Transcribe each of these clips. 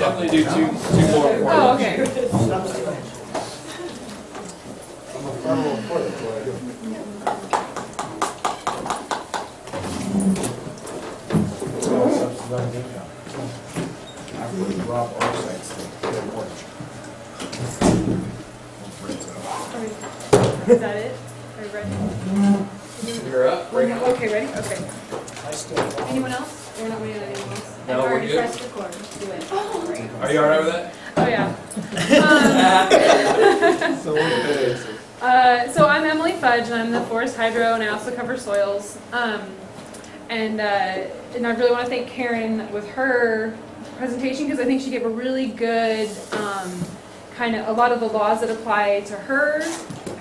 definitely do two more. Oh, okay. Is that it? Are you ready? You're up. Okay, ready? Okay. Anyone else? We're not waiting on anyone else. No, we're good. Press record. Do it. Oh, great. Are you alright with that? Oh, yeah. So I'm Emily Fudge, and I'm the Forest Hydro, and I also cover soils. And I really want to thank Karen with her presentation, because I think she gave a really good kind of, a lot of the laws that apply to her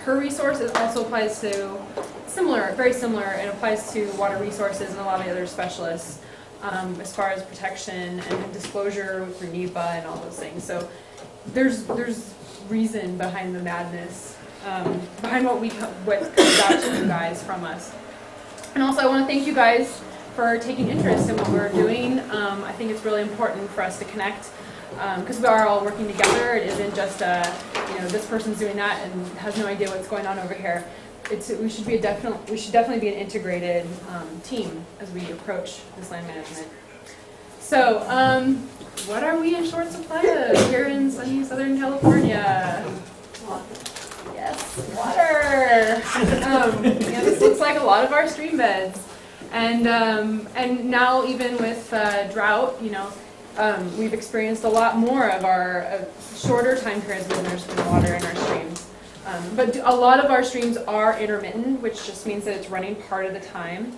resource, it also applies to very similar, and applies to water resources and a lot of the other specialists as far as protection and disclosure for NEPA and all those things. So there's reason behind the madness, behind what comes out to you guys from us. And also I want to thank you guys for taking interest in what we're doing. I think it's really important for us to connect, because we are all working together. It isn't just this person's doing that and has no idea what's going on over here. We should definitely be an integrated team as we approach this land management. So, what are we in short supply of here in sunny Southern California? Yes, water. This looks like a lot of our stream beds, and now even with drought, we've experienced a lot more of our shorter time periods when there's been water in our streams. But a lot of our streams are intermittent, which just means that it's running part of the time.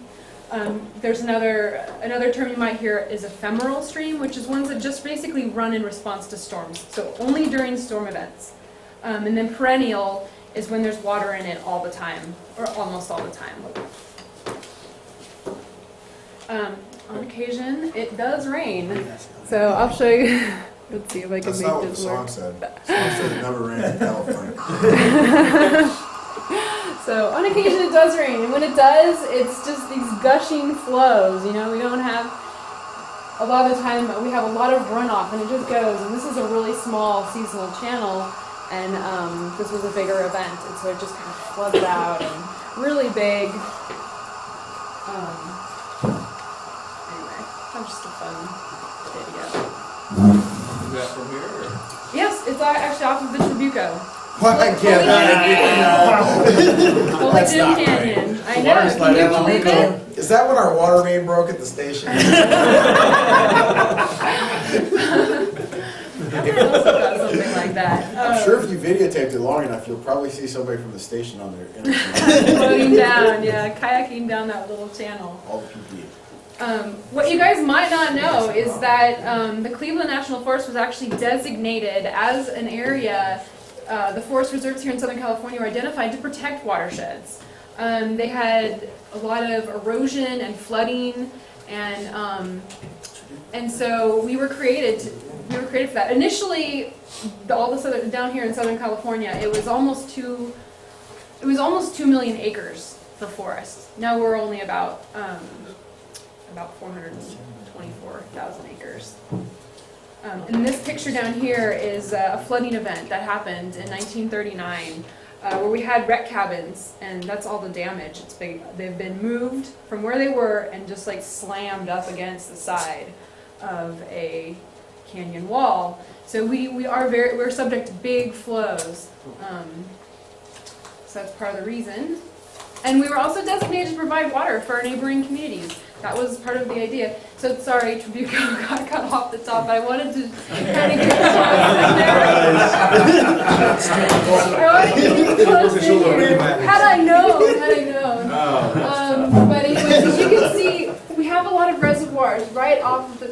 There's another term you might hear is ephemeral stream, which is ones that just basically run in response to storms, so only during storm events. And then perennial is when there's water in it all the time, or almost all the time. On occasion, it does rain. So I'll show you. Let's see if I can make this work. That's not what the song said. The song said it never rained in California. So on occasion it does rain, and when it does, it's just these gushing flows. We don't have, a lot of the time, we have a lot of runoff, and it just goes. And this is a really small seasonal channel, and this was a bigger event, and so it just kind of flooded out, and really big. Anyway, that was just a fun video. Is that from here? Or? Yes, it's actually off of the Trabuco. What? I can't. Holy Jim Canyon. I know. Can you believe it? Is that when our water main broke at the station? I also got something like that. I'm sure if you videotaped it long enough, you'll probably see somebody from the station on there. Floating down, kayaking down that little channel. All the PPE. What you guys might not know is that the Cleveland National Forest was actually designated as an area. The forest reserves here in Southern California were identified to protect watersheds. They had a lot of erosion and flooding, and so we were created for that. Initially, down here in Southern California, it was almost 2 million acres for forest. Now we're only about 424,000 acres. And this picture down here is a flooding event that happened in 1939, where we had wreck cabins, and that's all the damage. They've been moved from where they were and just like slammed up against the side of a canyon wall. So we're subject to big flows. So that's part of the reason. And we were also designated to provide water for our neighboring communities. That was part of the idea. So sorry, Trabuco got cut off the top. I wanted to kind of get Had I known. But anyways, as you can see, we have a lot of reservoirs right off the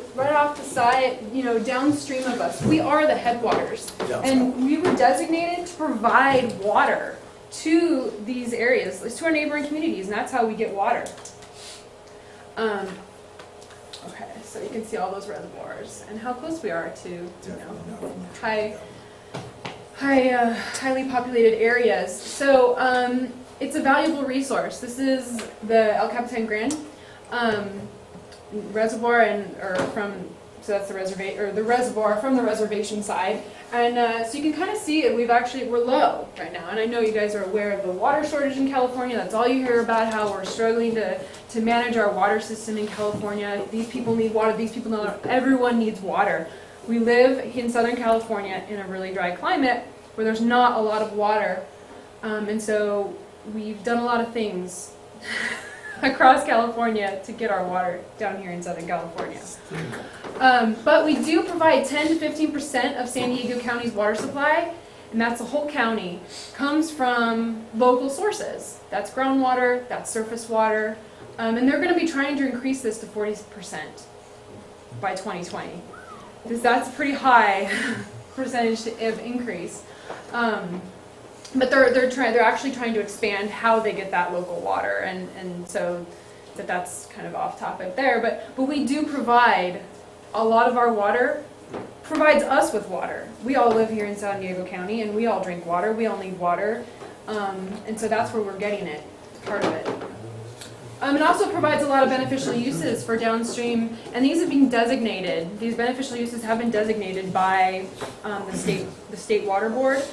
side, downstream of us. We are the headwaters, and we were designated to provide water to these areas, to our neighboring communities, and that's how we get water. Okay, so you can see all those reservoirs and how close we are to, highly populated areas. So it's a valuable resource. This is the El Capitan Grande reservoir, from So that's the reservoir from the reservation side. And so you can kind of see it. We're low right now. And I know you guys are aware of the water shortage in California. That's all you hear about, how we're struggling to manage our water system in California. These people need water. These people know everyone needs water. We live in Southern California in a really dry climate where there's not a lot of water. And so we've done a lot of things across California to get our water down here in Southern California. But we do provide 10 to 15% of San Diego County's water supply, and that's the whole county, comes from local sources. That's groundwater, that's surface water, and they're going to be trying to increase this to 40% by 2020. Because that's a pretty high percentage of increase. But they're actually trying to expand how they get that local water, and so that's kind of off topic there. But we do provide a lot of our water provides us with water. We all live here in San Diego County, and we all drink water. We all need water, and so that's where we're getting it, part of it. It also provides a lot of beneficial uses for downstream, and these have been designated. These beneficial uses have been designated by the state water board.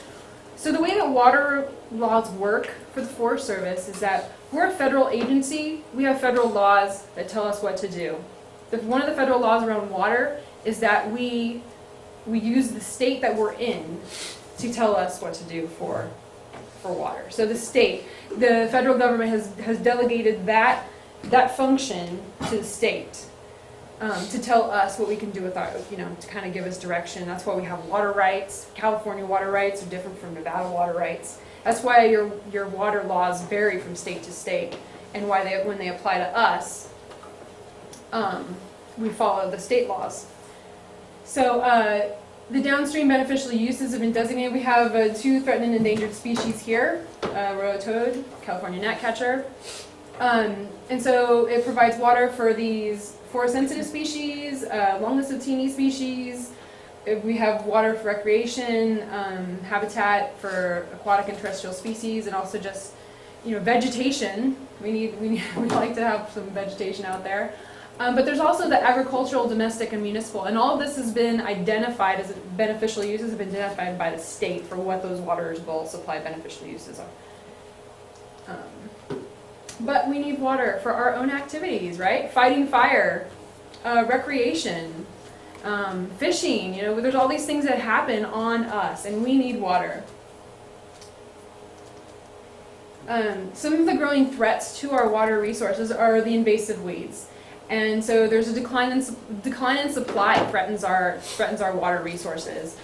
So the way that water laws work for the Forest Service is that we're a federal agency. We have federal laws that tell us what to do. One of the federal laws around water is that we use the state that we're in to tell us what to do for water. So the federal government has delegated that function to the state. To tell us what we can do with our, to kind of give us direction. That's why we have water rights. California water rights are different from Nevada water rights. That's why your water laws vary from state to state, and why when they apply to us, we follow the state laws. So the downstream beneficial uses have been designated. We have 2 threatened and endangered species here, royal toad, California gnatcatcher. And so it provides water for these forest-sensitive species, long-listed teeny species. We have water for recreation, habitat for aquatic and terrestrial species, and also just, vegetation. We like to have some vegetation out there. But there's also the agricultural, domestic, and municipal, and all of this has been identified as beneficial uses have been identified by the state for what those waters will supply beneficial uses are. But we need water for our own activities, right? Fighting fire, recreation, fishing, there's all these things that happen on us, and we need water. Some of the growing threats to our water resources are the invasive weeds. And so there's a decline in supply threatens our water resources.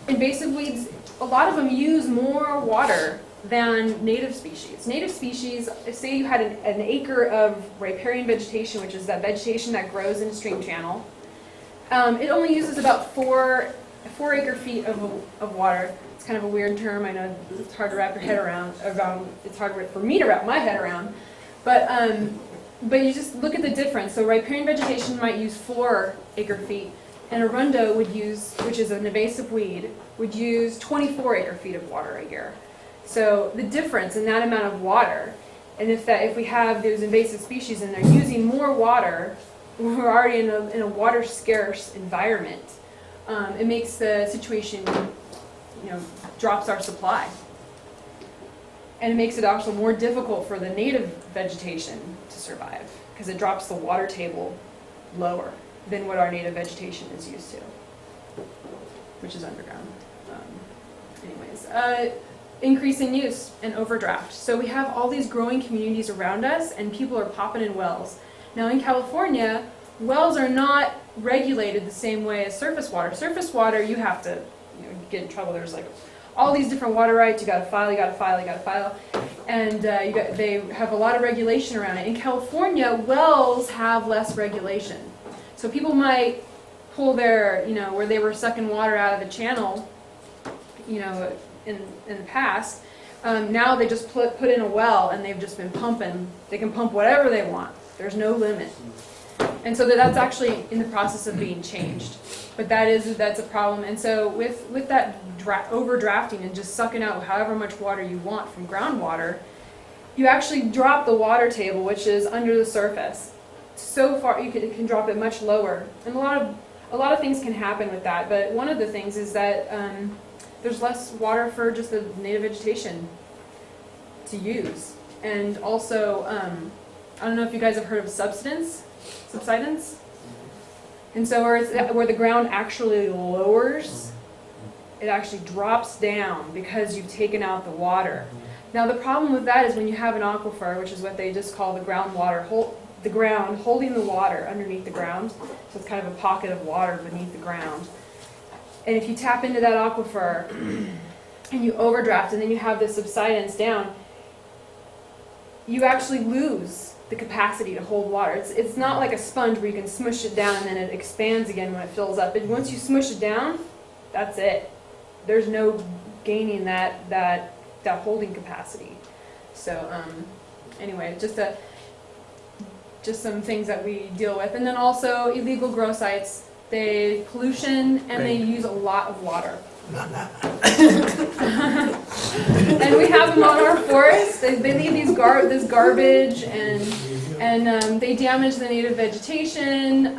Invasive weeds, a lot of them use more water than native species. Native species, say you had an acre of riparian vegetation, which is that vegetation that grows in a stream channel. It only uses about 4 acre-feet of water. It's kind of a weird term. I know it's hard to wrap your head around. It's hard for me to wrap my head around. But you just look at the difference. So riparian vegetation might use 4 acre-feet, and arundo would use, which is an invasive weed, would use 24 acre-feet of water a year. So the difference in that amount of water, and if we have those invasive species and they're using more water, we're already in a water scarce environment. It makes the situation, drops our supply. And it makes it also more difficult for the native vegetation to survive, because it drops the water table lower than what our native vegetation is used to, which is underground. Increase in use and overdraft. So we have all these growing communities around us, and people are popping in wells. Now in California, wells are not regulated the same way as surface water. Surface water, you have to get in trouble. There's like all these different water rights. You got to file, and they have a lot of regulation around it. In California, wells have less regulation. So people might pull their, where they were sucking water out of the channel, in the past. Now they just put in a well, and they've just been pumping. They can pump whatever they want. There's no limit. And so that's actually in the process of being changed. But that's a problem. And so with that overdrafting and just sucking out however much water you want from groundwater, you actually drop the water table, which is under the surface. so far, you can drop it much lower. And a lot of things can happen with that, but one of the things is that there's less water for just the native vegetation to use. And also, I don't know if you guys have heard of subsidence. And so where the ground actually lowers, it actually drops down because you've taken out the water. Now the problem with that is when you have an aquifer, which is what they just call the groundwater, the ground holding the water underneath the ground, so it's kind of a pocket of water beneath the ground. And if you tap into that aquifer and you overdraft and then you have this subsidence down, you actually lose the capacity to hold water. It's not like a sponge where you can smush it down and then it expands again when it fills up. But once you smush it down, that's it. There's no gaining that holding capacity. So anyway, just some things that we deal with. And then also illegal grow sites. They pollution and they use a lot of water. And we have them on our forests. They leave this garbage and they damage the native vegetation.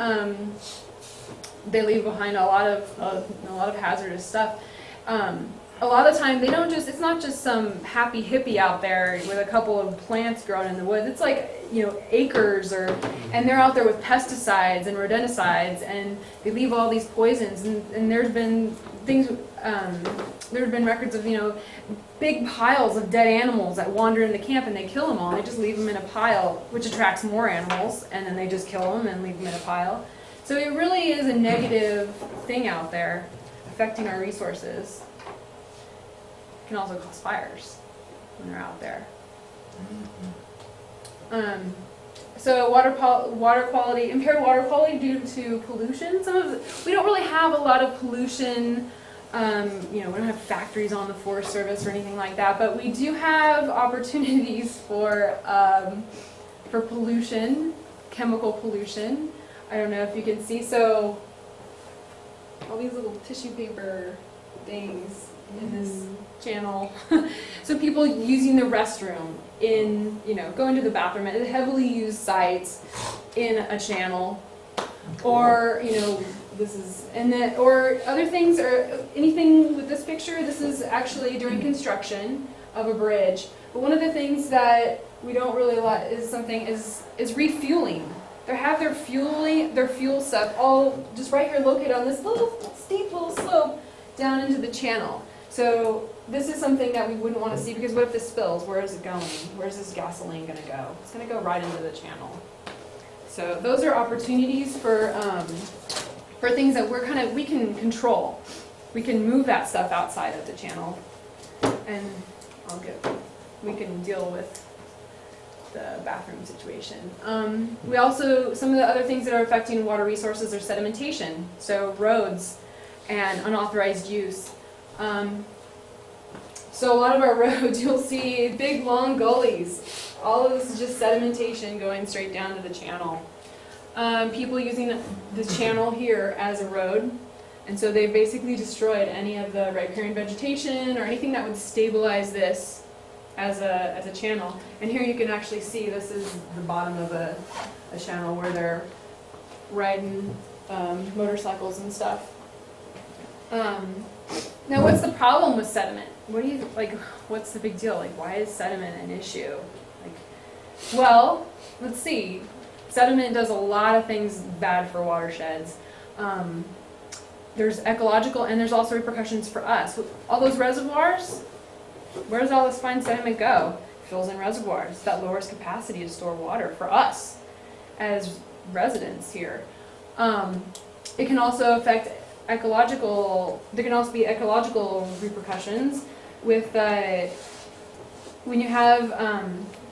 They leave behind a lot of hazardous stuff. A lot of the time, they don't just, it's not just some happy hippie out there with a couple of plants growing in the woods. It's like, acres and they're out there with pesticides and rodenticides and they leave all these poisons and there's been things, there have been records of, big piles of dead animals that wander into camp and they kill them all. They just leave them in a pile, which attracts more animals, and then they just kill them and leave them in a pile. So it really is a negative thing out there affecting our resources. It can also cause fires when they're out there. So water quality, impaired water quality due to pollution. We don't really have a lot of pollution. We don't have factories on the Forest Service or anything like that, but we do have opportunities for pollution, chemical pollution. I don't know if you can see. So all these little tissue paper things in this channel. So people using the restroom in, going to the bathroom at heavily used sites in a channel, or or other things, or anything with this picture. This is actually during construction of a bridge. But one of the things that we don't really like is refueling. They have their fuel stuff all just right here located on this steep little slope down into the channel. So this is something that we wouldn't want to see, because what if this spills? Where is it going? Where's this gasoline going to go? It's going to go right into the channel. So those are opportunities for things that we can control. We can move that stuff outside of the channel, and we can deal with the bathroom situation. We also, some of the other things that are affecting water resources are sedimentation. So roads and unauthorized use. So a lot of our roads, you'll see big long gullies. All of this is just sedimentation going straight down to the channel. People using the channel here as a road, and so they basically destroyed any of the riparian vegetation or anything that would stabilize this as a channel. And here you can actually see this is the bottom of a channel where they're riding motorcycles and stuff. Now, what's the problem with sediment? What's the big deal? Why is sediment an issue? Well, let's see. Sediment does a lot of things bad for watersheds. There's ecological, and there's also repercussions for us. All those reservoirs, where does all this fine sediment go? It fills in reservoirs. That lowers capacity to store water for us as residents here. It can also affect there can also be ecological repercussions with when you have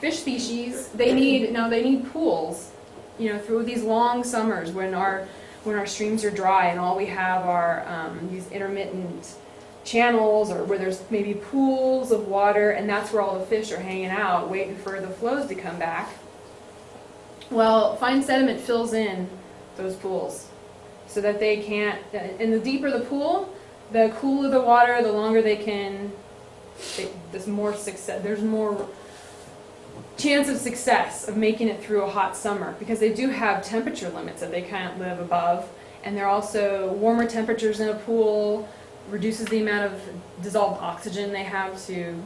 fish species. They need pools, through these long summers when our streams are dry and all we have are these intermittent channels, or where there's maybe pools of water, and that's where all the fish are hanging out waiting for the flows to come back. Well, fine sediment fills in those pools, so that they can't, and the deeper the pool, the cooler the water, the longer they can, there's more success, there's more chance of success of making it through a hot summer, because they do have temperature limits that they can't live above, and they're also warmer temperatures in a pool reduces the amount of dissolved oxygen they have to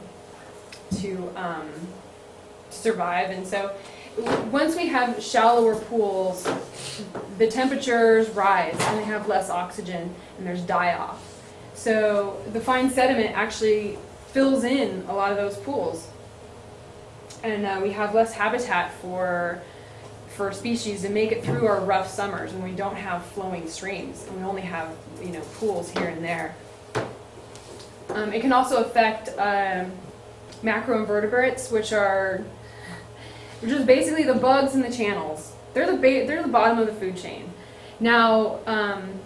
survive. And so once we have shallower pools, the temperatures rise and they have less oxygen and there's die-off. So the fine sediment actually fills in a lot of those pools. And we have less habitat for species to make it through our rough summers when we don't have flowing streams and we only have, you know, pools here and there. It can also affect macroinvertebrates, which are just basically the bugs in the channels. They're the bottom of the food chain. Now,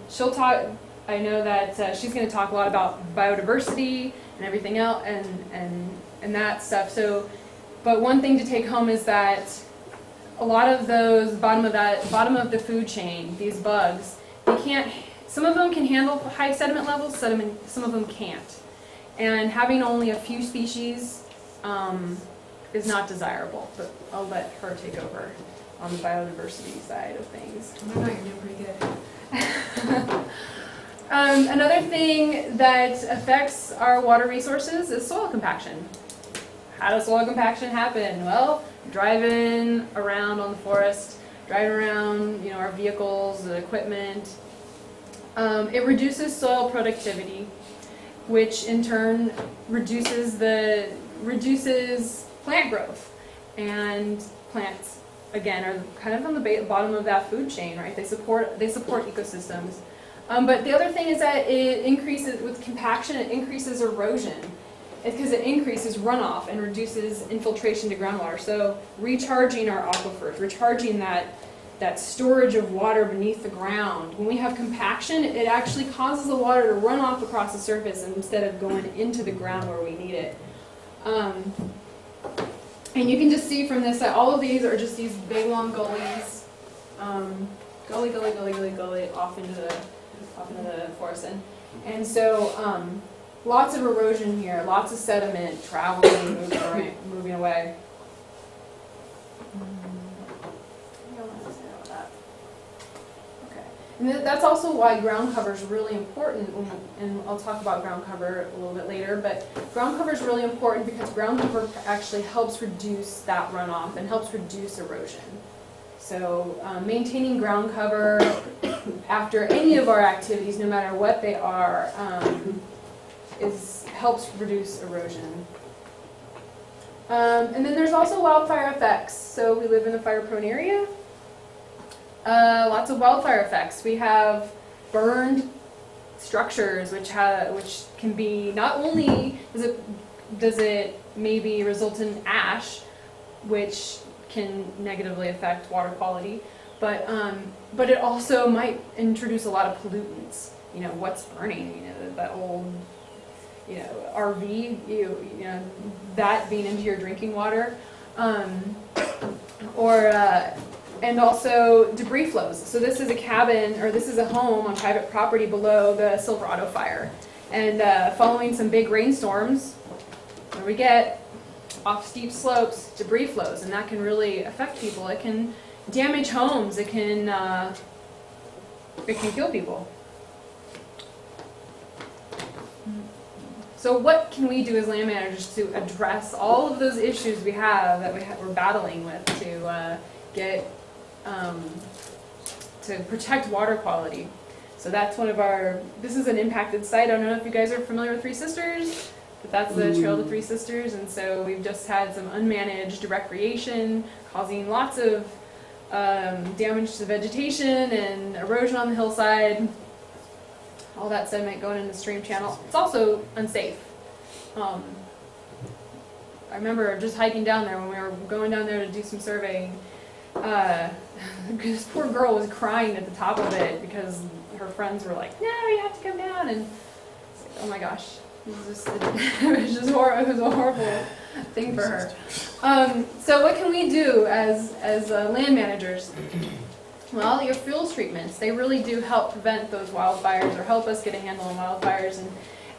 she'll talk. I know that she's going to talk a lot about biodiversity and everything else and that stuff. So, but one thing to take home is that a lot of those bottom of the food chain, these bugs, they can't. Some of them can handle high sediment levels. Some of them can't. And having only a few species is not desirable, but I'll let her take over on the biodiversity side of things. I know, you're doing pretty good. Another thing that affects our water resources is soil compaction. How does soil compaction happen? Well, driving around on the forest, driving around, you know, our vehicles, the equipment. It reduces soil productivity, which in turn reduces plant growth. And plants, again, are kind of on the bottom of that food chain, right? They support ecosystems. But the other thing is that it increases, with compaction, it increases erosion. It's because it increases runoff and reduces infiltration to groundwater. So recharging our aquifers, recharging that storage of water beneath the ground. When we have compaction, it actually causes the water to run off across the surface instead of going into the ground where we need it. And you can just see from this that all of these are just these big long gullies, gully off into the forest. And so lots of erosion here, lots of sediment traveling, moving away. And that's also why ground cover is really important, and I'll talk about ground cover a little bit later, but ground cover is really important because ground cover actually helps reduce that runoff and helps reduce erosion. So maintaining ground cover after any of our activities, no matter what they are, helps reduce erosion. And then there's also wildfire effects. So we live in a fire-prone area. Lots of wildfire effects. We have burned structures, which can be, not only does it maybe result in ash, which can negatively affect water quality, but it also might introduce a lot of pollutants. You know, what's burning? You know, that old, you know, RV, you know, that being into your drinking water, and also debris flows. So this is a cabin, or this is a home on private property below the Silverado fire. And following some big rainstorms, what do we get? Off steep slopes, debris flows, and that can really affect people. It can damage homes. It can kill people. So what can we do as land managers to address all of those issues we have that we're battling with to get to protect water quality? So that's one of this is an impacted site. I don't know if you guys are familiar with Three Sisters, but that's the Trail to Three Sisters, and so we've just had some unmanaged recreation causing lots of damage to the vegetation and erosion on the hillside. All that sediment going in the stream channel. It's also unsafe. I remember just hiking down there when we were going down there to do some surveying. This poor girl was crying at the top of it because her friends were like, "No, you have to come down," and it's like, oh my gosh, it was a horrible thing for her. So what can we do as land managers? Well, your fuels treatments, they really do help prevent those wildfires or help us get a handle on wildfires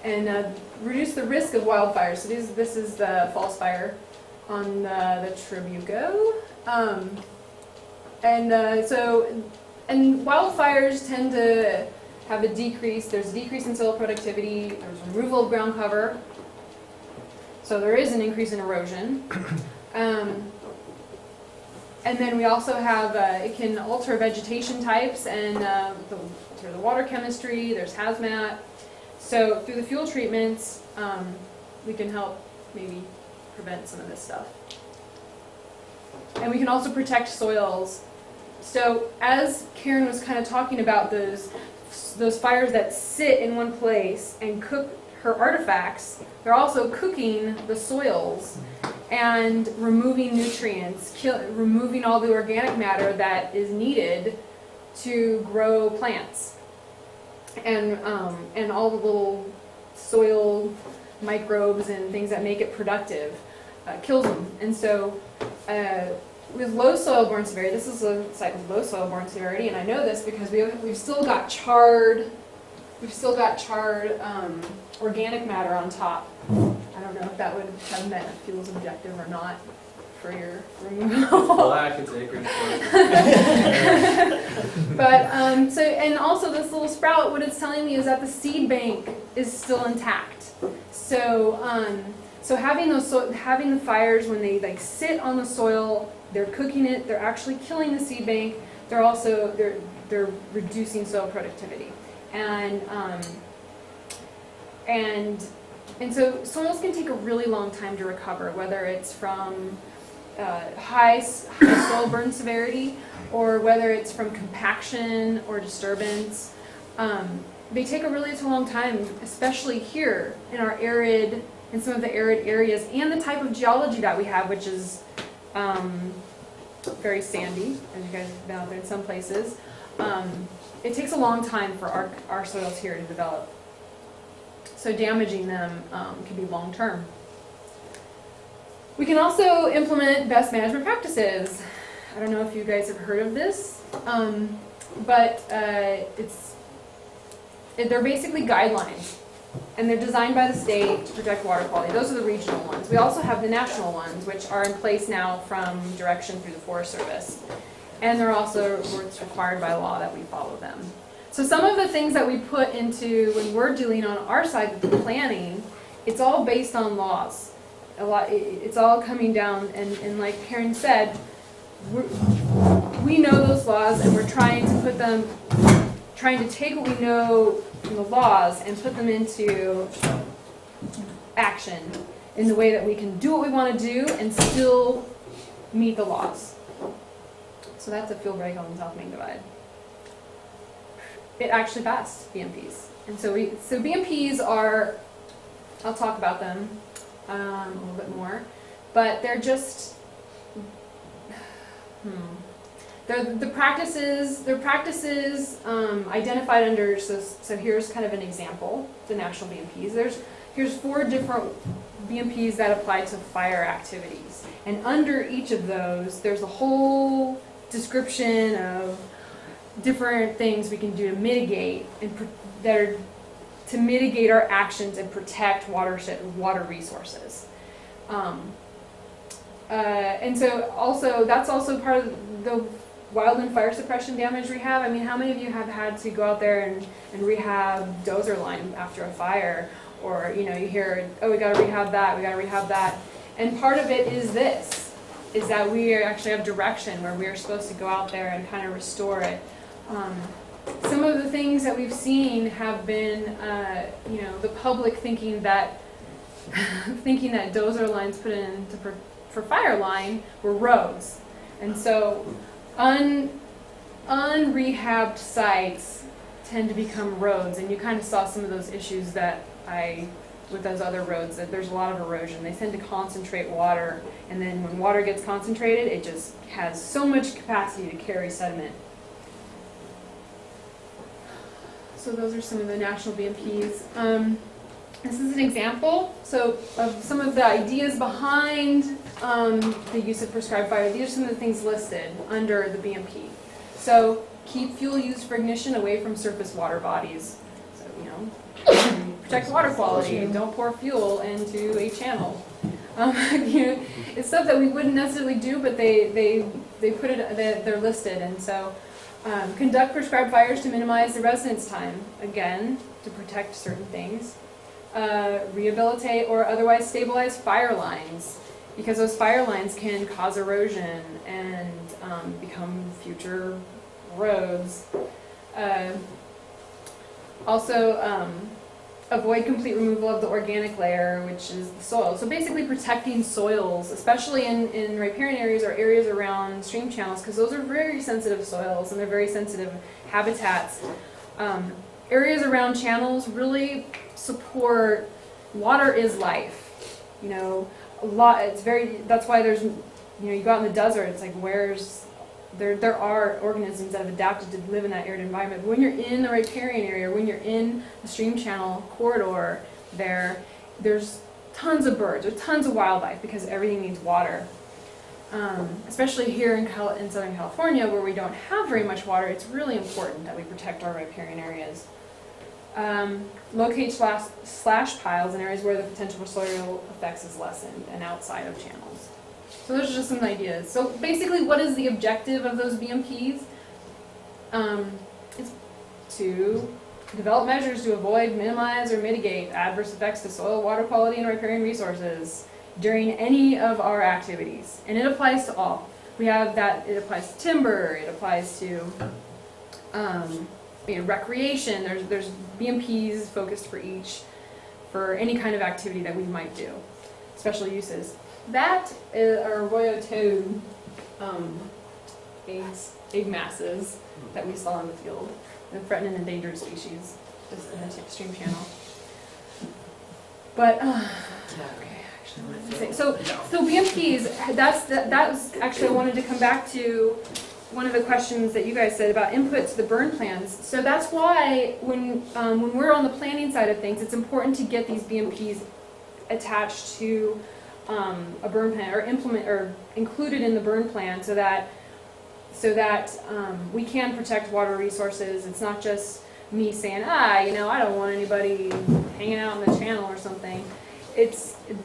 and reduce the risk of wildfires. So this is the false fire on the Tribuco. And wildfires tend to have a decrease. There's a decrease in soil productivity. There's removal of ground cover. So there is an increase in erosion. And then we also have, it can alter vegetation types and through the water chemistry, there's hazmat. So through the fuel treatments, we can help maybe prevent some of this stuff. And we can also protect soils. So as Karen was kind of talking about those fires that sit in one place and cook her artifacts, they're also cooking the soils and removing nutrients, removing all the organic matter that is needed to grow plants, and all the little soil microbes and things that make it productive, kills them. And so with low soil-borne severity, this is a site with low soil-borne severity, and I know this because we've still got charred organic matter on top. I don't know if that would have met a fuels objective or not for your removal. Black, it's acreage. But and also this little sprout, what it's telling me is that the seed bank is still intact. So having the fires, when they like sit on the soil, they're cooking it, they're actually killing the seed bank. They're also they're reducing soil productivity. And so soils can take a really long time to recover, whether it's from high soil burn severity or whether it's from compaction or disturbance. They take a really long time, especially here in our arid, in some of the arid areas, and the type of geology that we have, which is very sandy, as you guys have been out there in some places. It takes a long time for our soils here to develop. So damaging them can be long term. We can also implement best management practices. I don't know if you guys have heard of this, but they're basically guidelines, and they're designed by the state to protect water quality. Those are the regional ones. We also have the national ones, which are in place now from direction through the Forest Service. And they're also, it's required by law that we follow them. So some of the things that we put into, when we're dealing on our side with the planning, it's all based on laws. It's all coming down, and like Karen said, we know those laws, and we're trying to take what we know from the laws and put them into action in the way that we can do what we want to do and still meet the laws. So that's a fuel break on the South Main Divide. It actually passed BMPs. And so BMPs are, I'll talk about them a little bit more, but they're just, they're practices identified under, so here's kind of an example, the national BMPs. Here's 4 different BMPs that apply to fire activities. And under each of those, there's a whole description of different things we can do to mitigate to mitigate our actions and protect water resources. And so also that's also part of the wild and fire suppression damage rehab. I mean, how many of you have had to go out there and rehab dozer line after a fire? Or, you hear, oh, we got to rehab that. And part of it is that we actually have direction where we're supposed to go out there and kind of restore it. Some of the things that we've seen have been, the public thinking that dozer lines put in for fire line were roads. And so unrehabbed sites tend to become roads, and you kind of saw some of those issues with those other roads, that there's a lot of erosion. They tend to concentrate water, and then when water gets concentrated, it just has so much capacity to carry sediment. So those are some of the national BMPs. This is an example of some of the ideas behind the use of prescribed fire. These are some of the things listed under the BMP. So keep fuel used for ignition away from surface water bodies. So, protect water quality. Don't pour fuel into a channel. You know, it's stuff that we wouldn't necessarily do, but they put it, they're listed, and so conduct prescribed fires to minimize the residence time, again, to protect certain things. Rehabilitate or otherwise stabilize fire lines, because those fire lines can cause erosion and become future roads. Also, avoid complete removal of the organic layer, which is the soil. So basically protecting soils, especially in riparian areas or areas around stream channels, because those are very sensitive soils and they're very sensitive habitats. Areas around channels really support, water is life. You know, that's why there's, you know, you go out in the desert, it's like, there are organisms that have adapted to live in that arid environment. But when you're in the riparian area, when you're in the stream channel corridor, there's tons of birds, there's tons of wildlife, because everything needs water. Especially here in Southern California, where we don't have very much water, it's really important that we protect our riparian areas. Locate slash piles in areas where the potential for soil effects is lessened and outside of channels. So those are just some ideas. So basically, what is the objective of those BMPs? It's to develop measures to avoid, minimize, or mitigate adverse effects to soil, water quality, and riparian resources during any of our activities. And it applies to all. We have that, it applies to timber, it applies to recreation. There's BMPs focused for any kind of activity that we might do, special uses. That is our Arroyo toad egg masses that we saw in the field. The threatened and endangered species is in the stream channel. But okay, actually, what did I say? So BMPs. That was actually, I wanted to come back to one of the questions that you guys said about input to the burn plans. So that's why when we're on the planning side of things, it's important to get these BMPs attached to a burn plan, or included in the burn plan, so that we can protect water resources. It's not just me saying, I don't want anybody hanging out in the channel or something.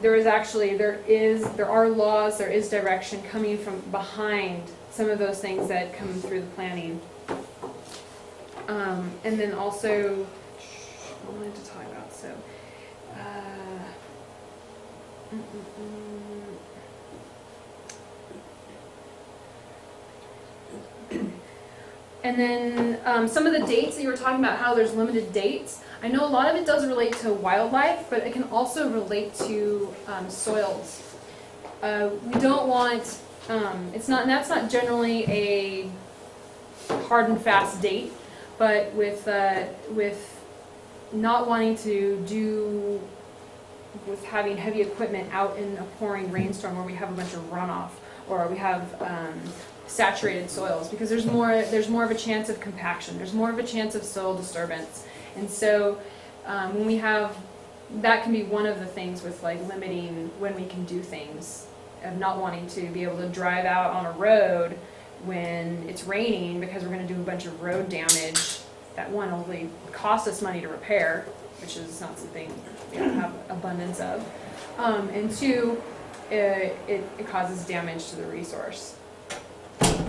There are laws, there is direction coming from behind some of those things that come through the planning. And then also, I wanted to talk about, and then some of the dates that you were talking about, how there's limited dates. I know a lot of it does relate to wildlife, but it can also relate to soils. We don't want, that's not generally a hard and fast date, but with not wanting to do, with having heavy equipment out in a pouring rainstorm where we have a bunch of runoff, or we have saturated soils, because there's more of a chance of compaction, there's more of a chance of soil disturbance. And so when we have, that can be one of the things with like limiting when we can do things, of not wanting to be able to drive out on a road when it's raining, because we're going to do a bunch of road damage that one only costs us money to repair, which is not something we don't have abundance of, and two, it causes damage to the resource. Okay,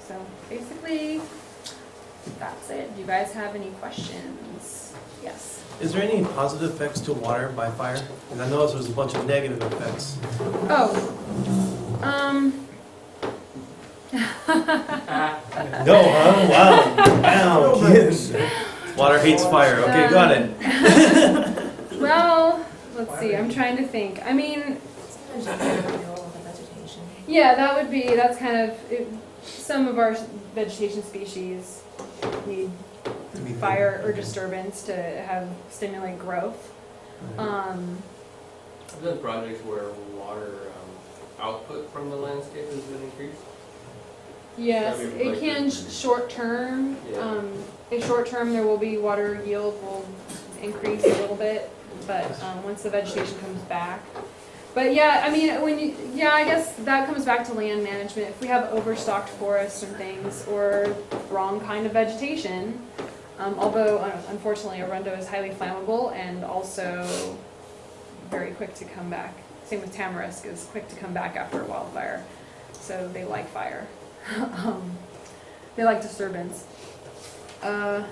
so basically that's it. Do you guys have any questions? Yes. Is there any positive effects to water by fire? And I noticed there's a bunch of negative effects. Oh. No, huh? Wow. Wow, kids. Water hates fire. Okay, got it. Well, let's see. I'm trying to think. I mean, Vegetation. yeah, that's kind of, some of our vegetation species need fire or disturbance to stimulate growth. I've done projects where water output from the landscape has been increased. Yes, That'd be it like can the- short term. Yeah. In short term, there will be water yield will increase a little bit, but once the vegetation comes back. But yeah, I mean, I guess that comes back to land management. If we have overstocked forests and things, or wrong kind of vegetation, although unfortunately arundo is highly flammable and also very quick to come back. Same with tamarisk, is quick to come back after a wildfire. So they like fire. They like disturbance. The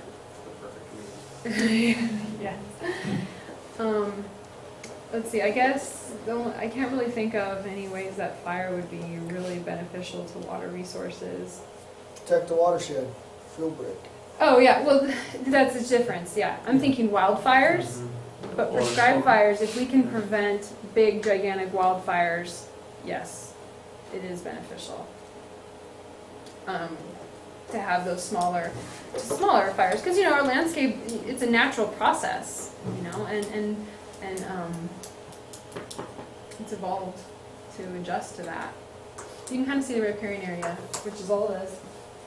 perfect community. Yes. Let's see, I guess I can't really think of any ways that fire would be really beneficial to water resources. Protect the watershed, field break. Oh, yeah, well, that's the difference, yeah. I'm thinking wildfires, but prescribed fires, if we can prevent big, gigantic wildfires, yes, it is beneficial. To have those smaller fires, because, you know, our landscape, it's a natural process, you know, and it's evolved to adjust to that. You can kind of see the riparian area, which is all this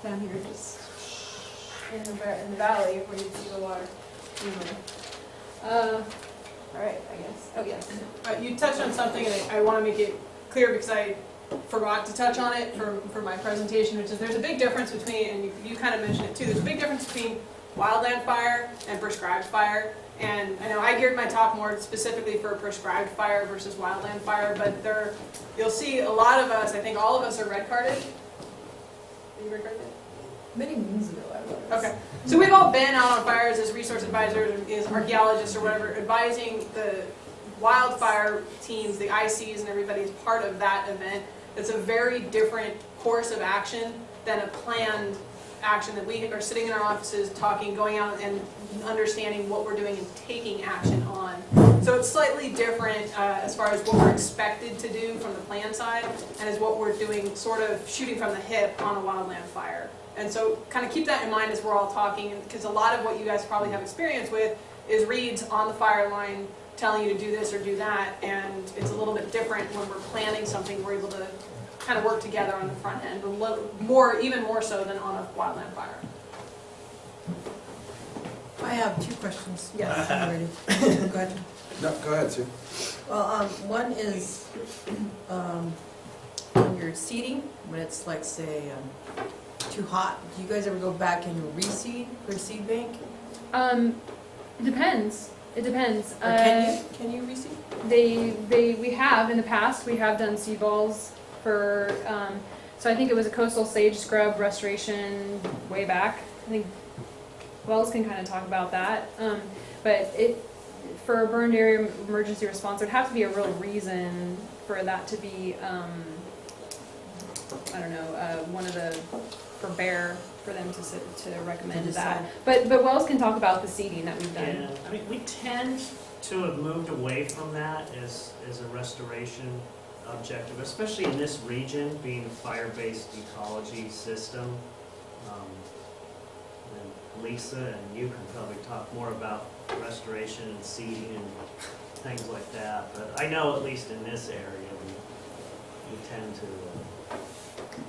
down here, just in the valley where you see the water. Anyway. All right, I guess. Oh, yes. You touched on something, and I want to make it clear because I forgot to touch on it for my presentation, which is there's a big difference between, and you kind of mentioned it too, there's a big difference between wildland fire and prescribed fire. And I know I geared my talk more specifically for prescribed fire versus wildland fire, but you'll see a lot of us, I think all of us are red carded. Are you red carded? Many moons ago, I was. Okay. So we've all been out on fires as resource advisors, as archaeologists or whatever, advising the wildfire teams, the ICs and everybody is part of that event. It's a very different course of action than a planned action that we are sitting in our offices talking, going out and understanding what we're doing and taking action on. So it's slightly different as far as what we're expected to do from the plan side and as what we're doing sort of shooting from the hip on a wildland fire. And so kind of keep that in mind as we're all talking, because a lot of what you guys probably have experience with is reads on the fire line telling you to do this or do that, and it's a little bit different when we're planning something. We're able to kind of work together on the front end, even more so than on a wildland fire. I have two questions. Yes, I'm ready. Go ahead. No, go ahead, Sue. Well, one is on your seeding, when it's like, say, too hot, do you guys ever go back and reseed for a seed bank? It depends. It depends. Or can you reseed? We have in the past. We have done seed balls for. So I think it was a coastal sage scrub restoration way back. I think Wells can kind of talk about that. But for a burned area emergency response, there'd have to be a real reason for that to be. I don't know. One of the for bear for them to recommend that. But Wells can talk about the seeding that we've done. Yeah, I mean, we tend to have moved away from that as a restoration objective, especially in this region, being a fire-based ecology system. And Lisa and you can probably talk more about restoration and seeding and things like that. But I know at least in this area, we tend to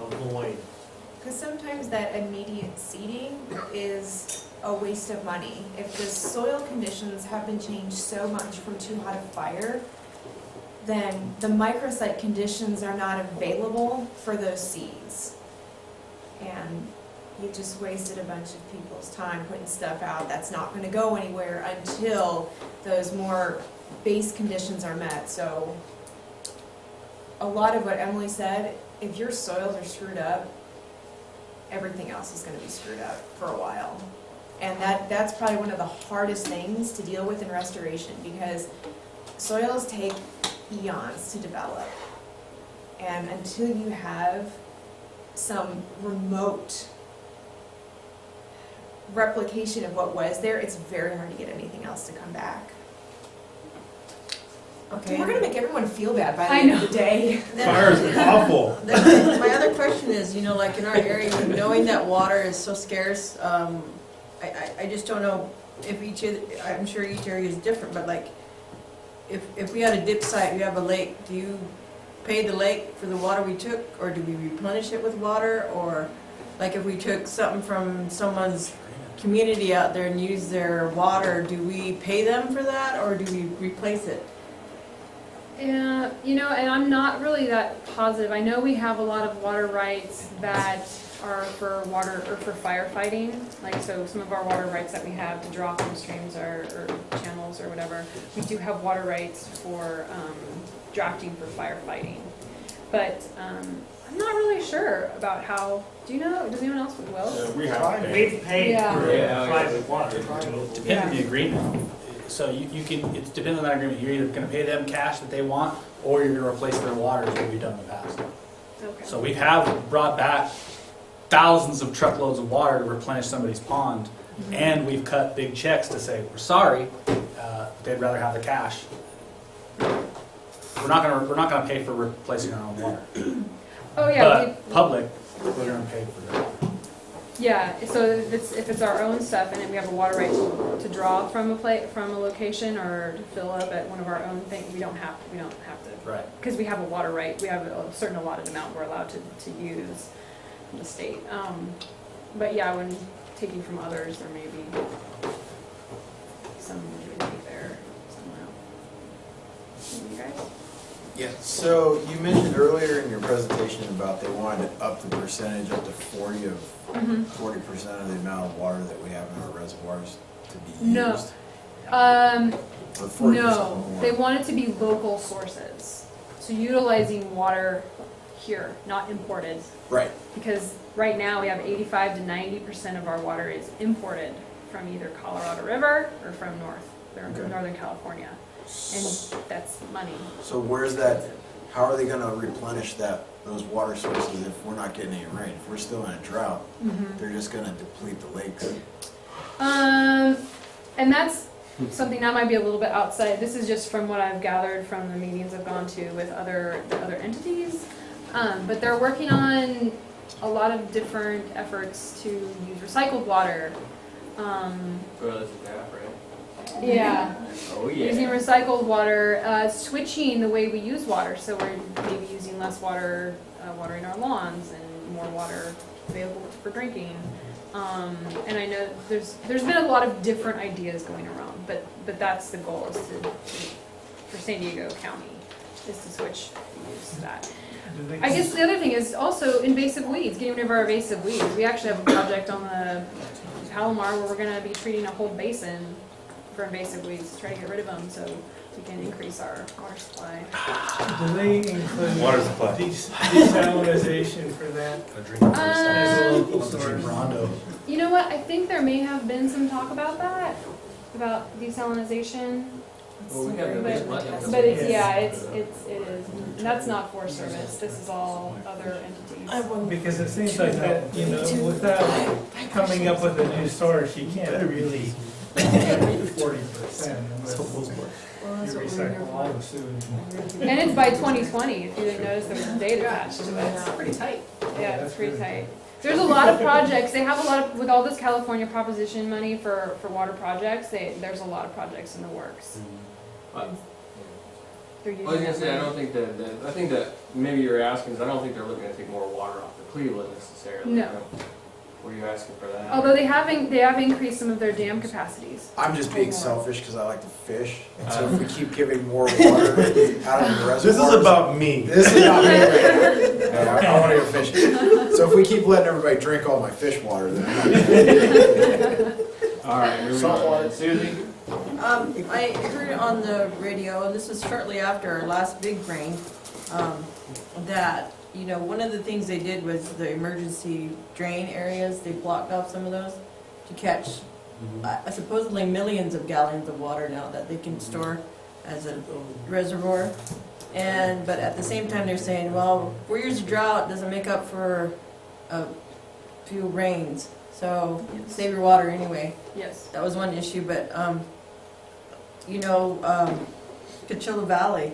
avoid. Because sometimes that immediate seeding is a waste of money. If the soil conditions have been changed so much from too hot a fire, then the microsite conditions are not available for those seeds. And you just wasted a bunch of people's time putting stuff out that's not going to go anywhere until those more base conditions are met. So a lot of what Emily said, if your soils are screwed up, everything else is going to be screwed up for a while. And that's probably one of the hardest things to deal with in restoration, because soils take eons to develop. And until you have some remote replication of what was there, it's very hard to get anything else to come back. Okay. We're going to make everyone feel bad by the end of the day. Fire is awful. My other question is, you know, like in our area, knowing that water is so scarce, I just don't know if I'm sure each area is different, but like, if we had a dip site, we have a lake, do you pay the lake for the water we took, or do we replenish it with water? Or like if we took something from someone's community out there and use their water, do we pay them for that, or do we replace it? Yeah, you know, and I'm not really that positive. I know we have a lot of water rights that are for water or for firefighting. Like, so some of our water rights that we have to draw from streams or channels or or whatever, we do have water rights for drafting for firefighting. But I'm not really sure about how, do you know, does anyone else with wells? We have. We've paid Yeah. for Yeah. private water. Depends on the agreement. So you can, it's depending on that agreement, you're either gonna pay them cash that they want, or you're gonna replace their water, as what we've done in the past. Okay. So we have brought back thousands of truckloads of water to replenish somebody's pond, and we've cut big checks to say, we're sorry, they'd rather have the cash. We're not gonna pay for replacing our own water. Oh, yeah, But public, we're gonna pay for their water. yeah, so if it's our own stuff and then we have a water right to draw from from a location or to fill up at one of our own things, we don't have to. Right. Because we have a water right, we have a certain allotted amount we're allowed to use from the state. But yeah, when taking from others, there may be some utility there somewhere. You guys? Yeah, so you mentioned earlier in your presentation about they wanted to up the percentage up to 40% of the amount of water that we have in our reservoirs to be used. No. Or 40% No, more. they want it to be local sources. So utilizing water here, not imported. Right. Because right now we have 85 to 90% of our water is imported from either Colorado River or from Okay. Northern California. And that's money. So where's that, how are they gonna replenish those water sources if we're not getting any rain? If we're still in a drought, they're just gonna deplete the lakes. And that's something that might be a little bit outside. This is just from what I've gathered from the meetings I've gone to with the other entities. But they're working on a lot of different efforts to use recycled water. Well, that's a tap, right? Yeah. Oh, yeah. Using recycled water, switching the way we use water, so we're maybe using less water watering our lawns and more water available for drinking. And I know there's been a lot of different ideas going around, but that's the goal is for San Diego County is to switch use to that. I guess the other thing is also invasive weeds, getting rid of our invasive weeds. We actually have a project on the Palomar where we're going to be treating a whole basin for invasive weeds to try to get rid of them so we can increase our water supply. Do they include Water supply. desalinization for that? As a local source? You know what? I think there may have been some talk about that, about desalinization. Well, we have But- the big But it's, yeah, it is. And that's not Forest Service. This is all other entities. Because it seems like that, you know, without coming up with a new source, you can't really get 40% unless you recycle all the sewage. And it's by 2020. If you didn't notice, there was a date attached to it. It's pretty tight. Yeah, it's pretty tight. There's a lot of projects. They have a lot of, with all this California proposition money for water projects, there's a lot of projects in the works. They're using I was gonna that say, I money. don't think I think that maybe you're asking, because I don't think they're looking to take more water off of Cleveland necessarily. No. Were you asking for that? Although they have increased some of their dam capacities. I'm just being selfish because I like to fish, and so if we keep giving more water out of the reservoirs. This is about me. This is not me. I want to go fishing. So if we keep letting everybody drink all my fish water, then I'm not gonna. All right, moving Saltwater. on. Susie? I heard on the radio, and this was shortly after our last big rain, that, you know, one of the things they did was the emergency drain areas, they blocked off some of those to catch supposedly millions of gallons of water now that they can store as a reservoir. But at the same time, they're saying, well, 4 years of drought doesn't make up for a few rains, so save your water anyway. Yes. That was one issue, but, you know, Coachella Valley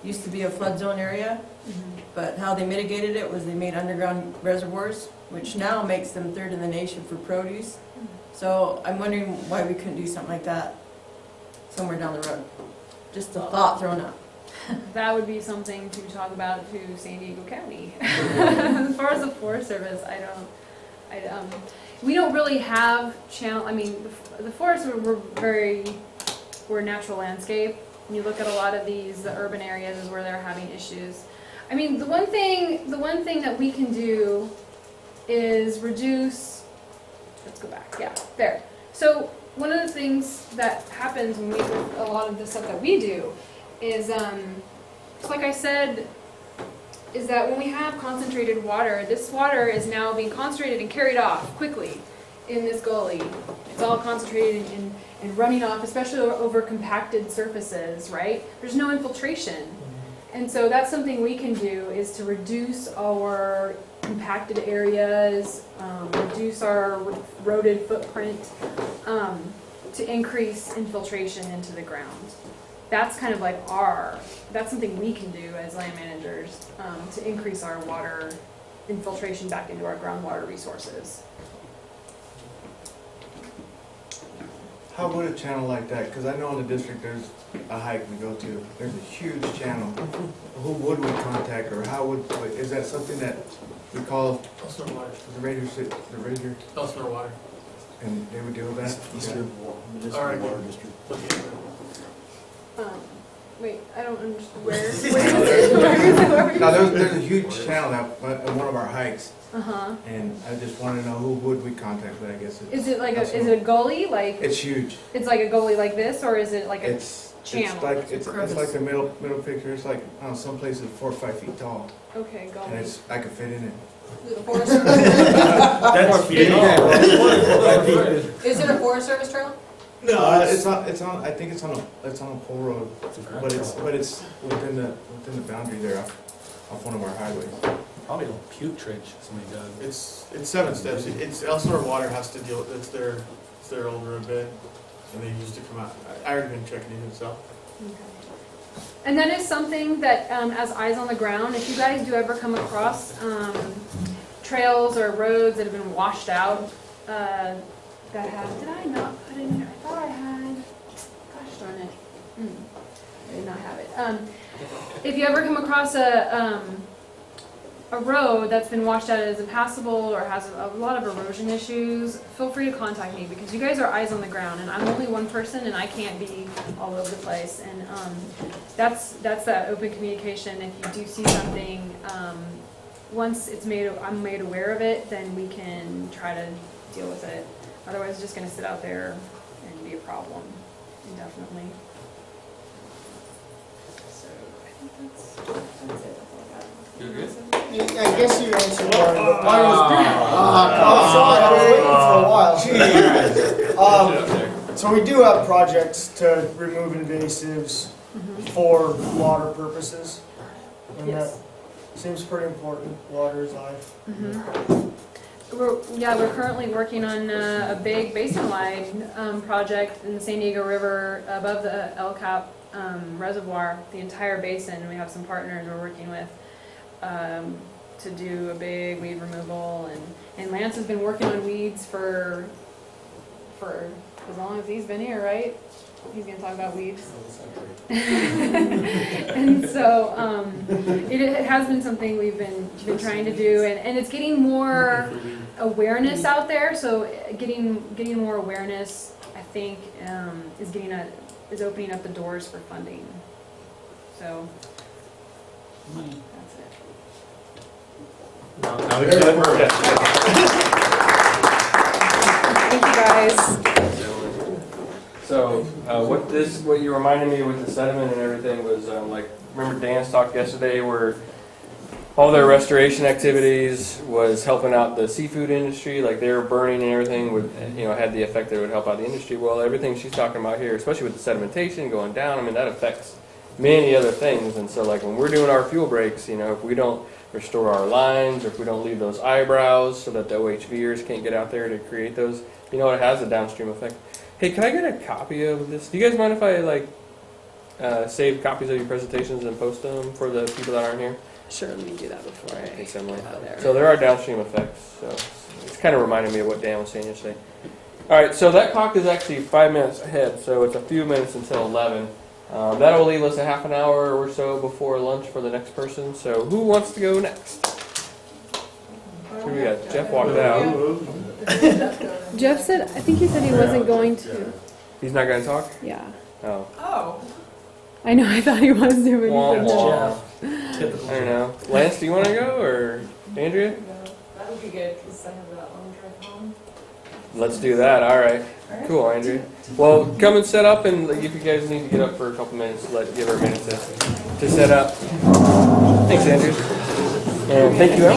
used to be a flood zone area, but how they mitigated it was they made underground reservoirs, which now makes them third in the nation for produce. So I'm wondering why we couldn't do something like that somewhere down the road. Just a thought thrown up. That would be something to talk about to San Diego County. As far as the Forest Service, we don't really have I mean, the forests we're a natural landscape. When you look at a lot of the urban areas is where they're having issues. I mean, the one thing that we can do is reduce, let's go back, yeah, there. So one of the things that happens when we do a lot of the stuff that we do is, like I said, is that when we have concentrated water, this water is now being concentrated and carried off quickly in this gully. It's all concentrated and running off, especially over compacted surfaces, right? There's no infiltration. And so that's something we can do, is to reduce our compacted areas, reduce our eroded footprint, to increase infiltration into the ground. That's kind of like that's something we can do as land managers, to increase our water infiltration back into our groundwater resources. How would a channel like that, because I know in the district there's a hike we go to, there's a huge channel. Who would we contact, or how would, is that something that we call Elsewhere water. the ranger, Elsewhere water. and they would deal with that? Eastern All right. Water District. Wait, I don't understand. Where is it? Now, there's a huge channel out on one of our hikes, Uh-huh. and I just want to know who would we contact, but I guess Is it like is it a gully? Like it's huge. it's like a gully like this, or is it like a It's channel? it's like the middle picture. It's like, I don't know, some places 4 or 5 feet tall, okay, and gully? I could fit in it. Is it a Forest Service? Is it a Forest Service trail? No, it's on. I think it's on a pole road, but it's within the boundary there off one of our highways. Probably a puke trench somebody dug. It's 7 steps. It's Elsewhere Water has to deal with, it's their older bed, and they used to come out. I already been checking it itself. Okay. And that is something that, as eyes on the ground, if you guys do ever come across trails or roads that have been washed out, that have, did I not put in here? I thought I had, gosh darn it. I did not have it. If you ever come across a road that's been washed out as impassable or has a lot of erosion issues, feel free to contact me, because you guys are eyes on the ground, and I'm only one person and I can't be all over the place. And that's that open communication. If you do see something, once I'm made aware of it, then we can try to deal with it. Otherwise, it's just going to sit out there and be a problem indefinitely. So I think that's it. That's all I got. You're good? I guess you answered mine, but mine was I'm sorry, I was waiting for a while. So we do have projects to remove invasives for water purposes. And Yes. that seems pretty important. Water is life. We're currently working on a big basin-wide project in the San Diego River above the El Cap reservoir, the entire basin. We have some partners we're working with to do a big weed removal, and Lance has been working on weeds for as long as he's been here, right? He's gonna talk about weeds. And so it has been something we've been trying to do, and it's getting more awareness out there. So getting more awareness, I think, is opening up the doors for funding. So that's it. Thank you guys. So, what you reminded me with the sediment and everything was, remember Dan's talk yesterday where all their restoration activities was helping out the seafood industry, like they were burning and everything would, had the effect that it would help out the industry. Well, everything she's talking about here, especially with the sedimentation going down, that affects many other things. And so like when we're doing our fuel breaks, if we don't restore our lines, or if we don't leave those eyebrows so that the OHVers can't get out there to create those, it has a downstream effect. Hey, can I get a copy of this? Do you guys mind if I save copies of your presentations and post them for the people that aren't here? Sure, let me do that before I Okay, Emily. get out of there. So there are downstream effects. So it's kind of reminding me of what Dan was saying yesterday. All right, so that clock is actually 5 minutes ahead, so it's a few minutes until 11. That'll leave us a half an hour or so before lunch for the next person. So who wants to go next? Who we got? Jeff walked out. Jeff said, I think he said he wasn't going to. He's not going to talk? Yeah. Oh. Oh. I know, I thought he was doing Wah, it. wah. I don't know. Lance, do you want to go, or Andrea? be good, because I have that long drive home. Let's do that. All right. Cool, Andrew. Well, come and set up, and if you guys need to get up for a couple minutes, give her a minute to set up. Thanks, Andrew. And thank you, Al.